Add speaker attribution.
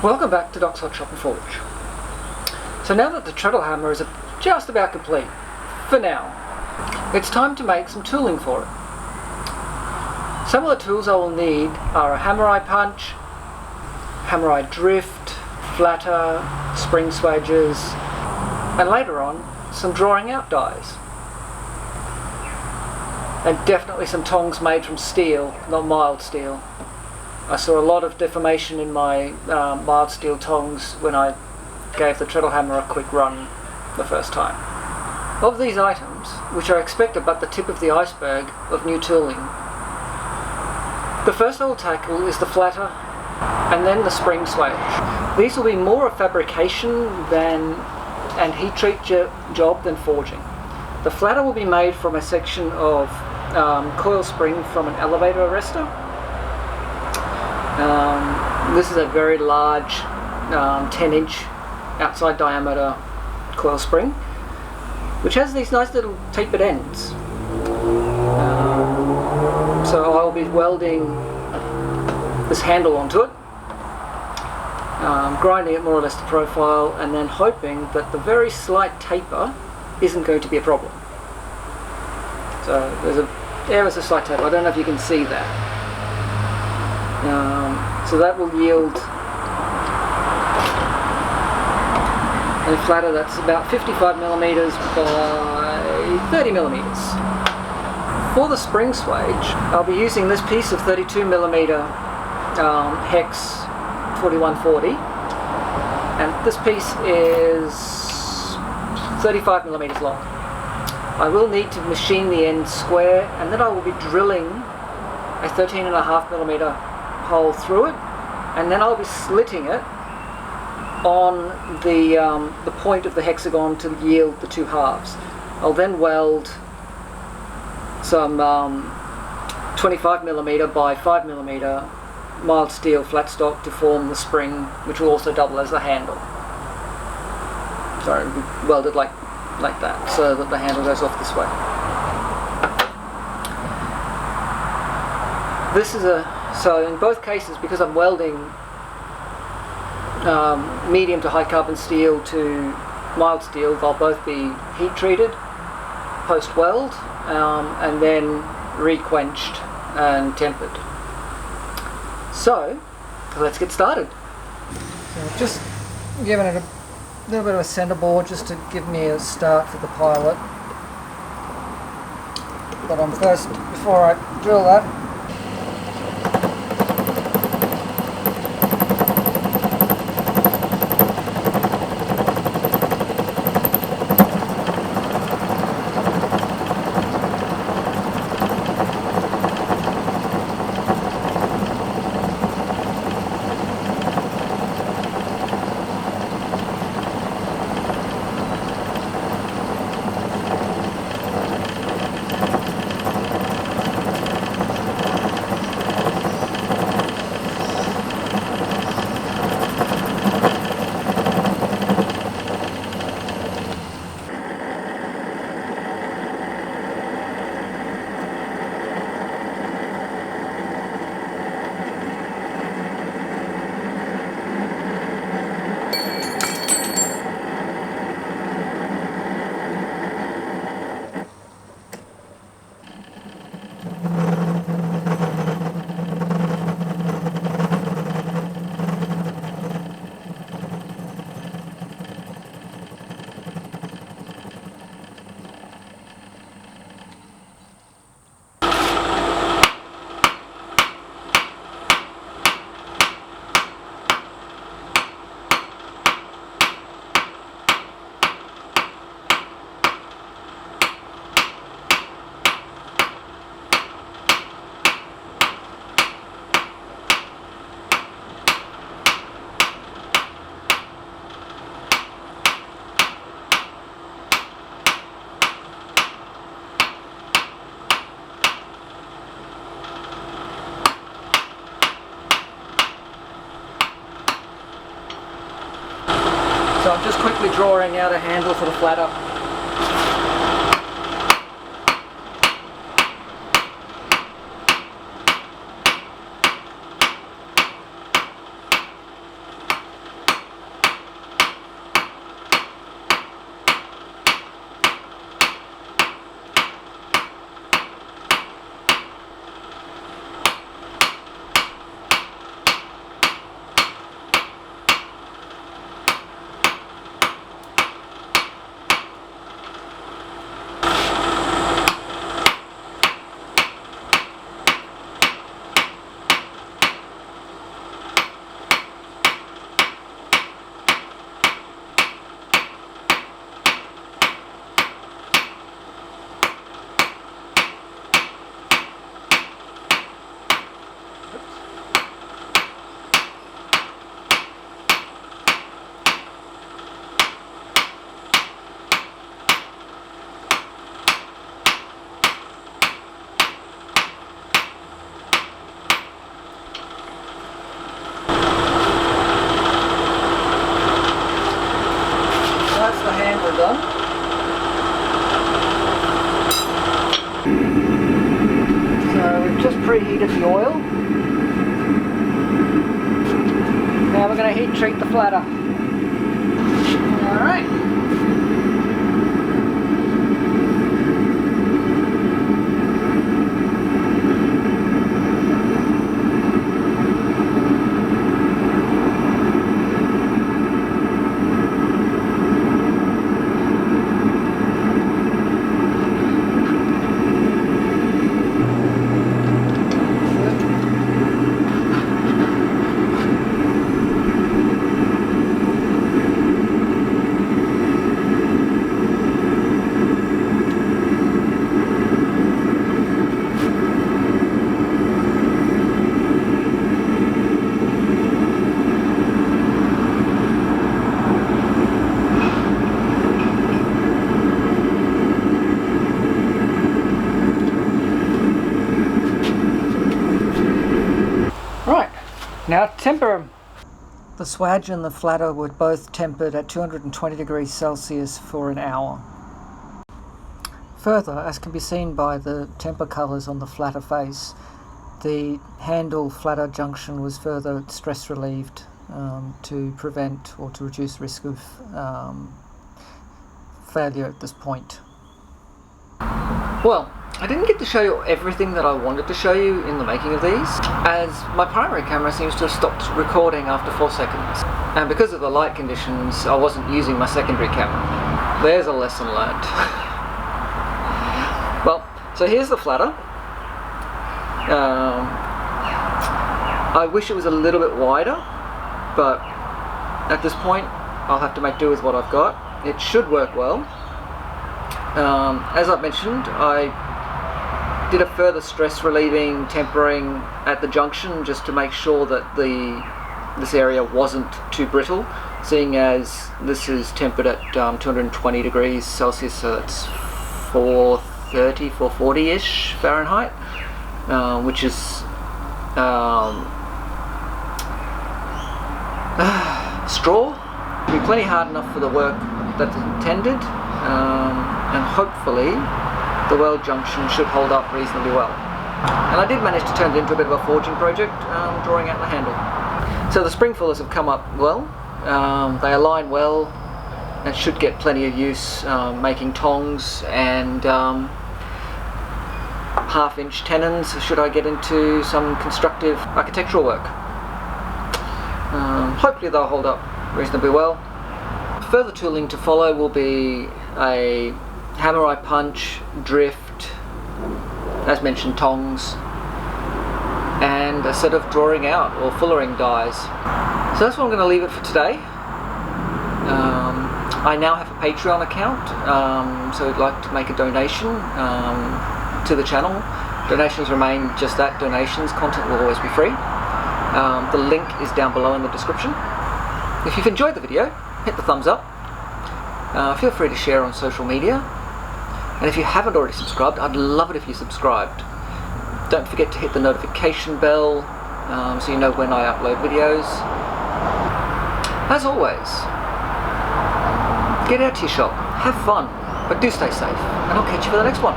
Speaker 1: Welcome back to Doc's Hot Shop and Forge. So now that the treadle hammer is just about complete, for now, it's time to make some tooling for it. Some of the tools I will need are a hammer eye punch, hammer eye drift, flatter, spring swages, and later on, some drawing out dies. And definitely some tongs made from steel, not mild steel. I saw a lot of deformation in my mild steel tongs when I gave the treadle hammer a quick run the first time. Of these items, which are expected but the tip of the iceberg of new tooling, the first I will tackle is the flatter and then the spring swage. These will be more a fabrication and heat treat job than forging. The flatter will be made from a section of coil spring from an elevator arrestor. This is a very large 10-inch outside diameter coil spring, which has these nice little tapered ends. So I'll be welding this handle onto it, grinding it more or less to profile, and then hoping that the very slight taper isn't going to be a problem. So there is a slight taper. I don't know if you can see that. So that will yield a flatter that's about 55mm by 30mm. For the spring swage, I'll be using this piece of 32mm hex 4140, and this piece is 35mm long. I will need to machine the end square, and then I will be drilling a 13.5mm hole through it, and then I'll be slitting it on the point of the hexagon to yield the two halves. I'll then weld some 25mm by 5mm mild steel flat stock to form the spring, which will also double as the handle. So it'll be welded like that, so that the handle goes off this way. So in both cases, because I'm welding medium to high carbon steel to mild steel, they'll both be heat treated post weld and then re-quenched and tempered. So let's get started. So I've just given it a little bit of a center board just to give me a start for the pilot. But first, before I drill that, so I'm just quickly drawing out a handle for the flatter. done. So we've just preheated the oil. Now we're going to heat treat the flatter. Alright. Now temper them. The swage and the flatter were both tempered at 220 degrees Celsius for an hour. Further, as can be seen by the temper colours on the flatter face, the handle flatter junction was further stress relieved to prevent or to reduce risk of failure at this point. Well, I didn't get to show you everything that I wanted to show you in the making of these, as my primary camera seems to have stopped recording after 4 seconds. And because of the light conditions, I wasn't using my secondary camera. There's a lesson learned. Well, so here's the flatter. I wish it was a little bit wider, but at this point I'll have to make do with what I've got. It should work well. As I've mentioned, I did a further stress relieving tempering at the junction just to make sure that this area wasn't too brittle, seeing as this is tempered at 220 degrees Celsius, so that's 430, 440-ish Fahrenheit, which is straw. It'll be plenty hard enough for the work that's intended, and hopefully the weld junction should hold up reasonably well. And I did manage to turn it into a bit of a forging project, drawing out the handle. So the spring fillers have come up well, they align well, and should get plenty of use making tongs and half-inch tenons should I get into some constructive architectural work. Hopefully they'll hold up reasonably well. Further tooling to follow will be a hammer eye punch, drift, as mentioned tongs, and a set of drawing out or fullering dies. So that's what I'm going to leave it for today. I now have a Patreon account, so I'd like to make a donation to the channel. Donations remain just that, donations. Content will always be free. The link is down below in the description. If you've enjoyed the video, hit the thumbs up. Feel free to share on social media. And if you haven't already subscribed, I'd love it if you subscribed. Don't forget to hit the notification bell so you know when I upload videos. As always, get out to your shop, have fun, but do stay safe, and I'll catch you for the next one.